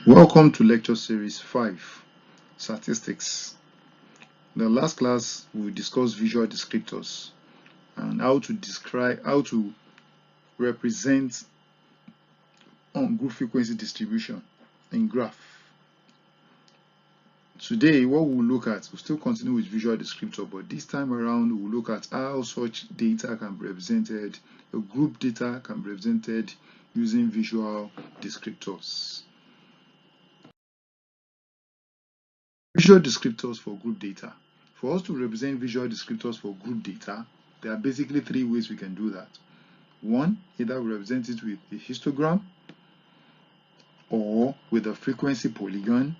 Welcome to lecture series 5, Statistics. In the last class, we discussed visual descriptors and how to represent on group frequency distribution in graph. Today, what we'll look at, we'll still continue with visual descriptor, but this time around, we'll look at how such data can be represented, a group data can be represented using visual descriptors. Visual descriptors for group data. For us to represent visual descriptors for group data, there are basically 3 ways we can do that. One, either we represent it with a histogram or with a frequency polygon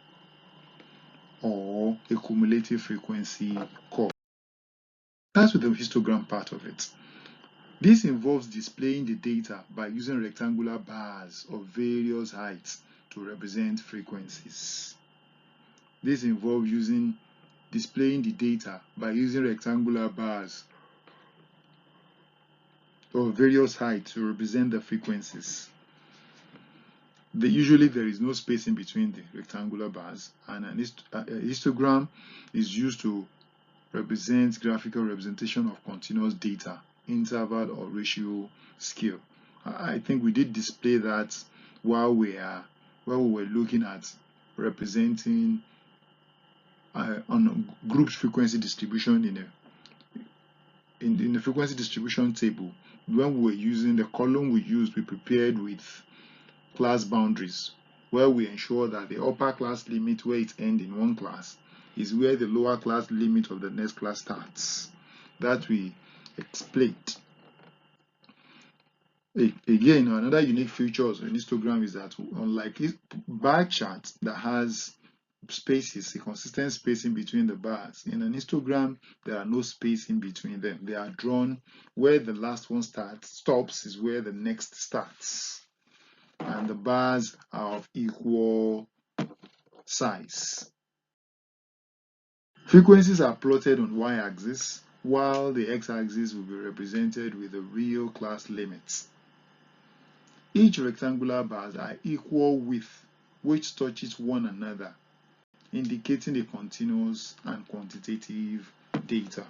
or a cumulative frequency curve. That's with the histogram part of it. This involves displaying the data by using rectangular bars of various heights to represent frequencies. This involves displaying the data by using rectangular bars of various heights to represent the frequencies. Usually there is no space in between the rectangular bars, and a histogram is used to represent graphical representation of continuous data, interval or ratio scale. I think we did display that while we were looking at representing on group frequency distribution in the frequency distribution table. When we were using the column we prepared with class boundaries, where we ensure that the upper class limit where it ends in one class is where the lower class limit of the next class starts. That we explained. Again, another unique feature of an histogram is that unlike bar chart that has spaces, a consistent spacing between the bars, in an histogram there are no space in between them. They are drawn where the last one stops is where the next starts, and the bars are of equal size. Frequencies are plotted on y-axis, while the x-axis will be represented with the real class limits. Each rectangular bars are equal width, which touches one another, indicating the continuous and quantitative data.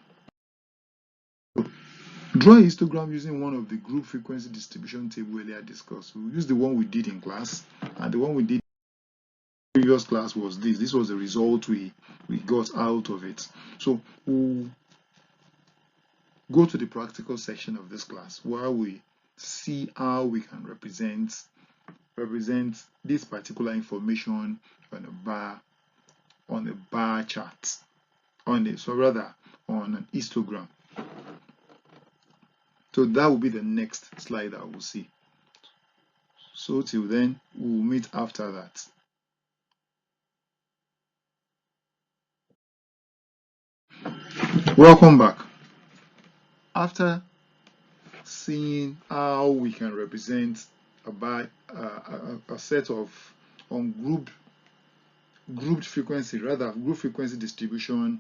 Draw a histogram using one of the group frequency distribution table earlier discussed. We'll use the one we did in class, and the one we did in previous class was this. This was the result we got out of it. So we'll go to the practical section of this class where we see how we can represent this particular information on a bar chart, on an histogram. So that will be the next slide that we'll see. So till then, we'll meet after that. Welcome back. After seeing how we can represent a set of group frequency distribution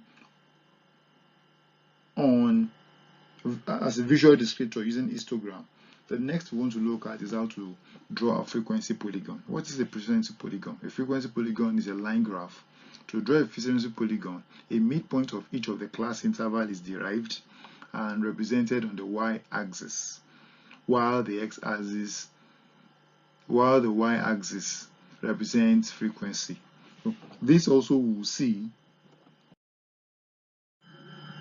as a visual descriptor using histogram, the next we want to look at is how to draw a frequency polygon. What is a frequency polygon? A frequency polygon is a line graph. To draw a frequency polygon, a midpoint of each of the class interval is derived and represented on the y-axis, while the y-axis represents frequency. So this also we will see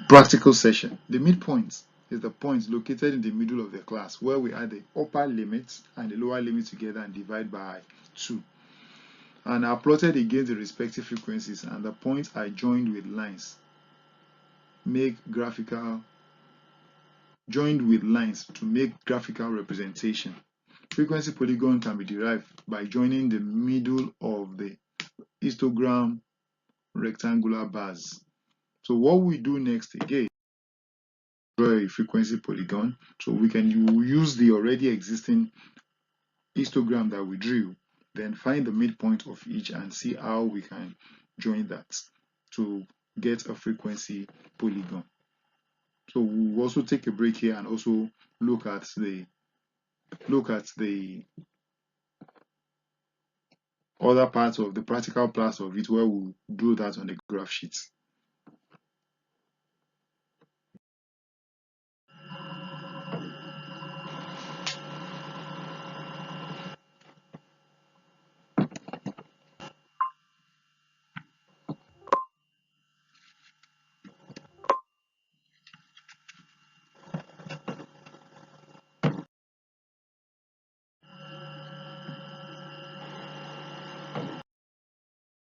practical session. The midpoint is the point located in the middle of the class where we add the upper limit and the lower limit together and divide by 2, and are plotted against the respective frequencies, and the points are joined with lines to make graphical representation. Frequency polygon can be derived by joining the middle of the histogram rectangular bars. So what we do next again, draw a frequency polygon. So you will use the already existing histogram that we drew, then find the midpoint of each and see how we can join that to get a frequency polygon. So we'll also take a break here and also look at the other parts of the practical parts of it where we'll do that on the graph sheet.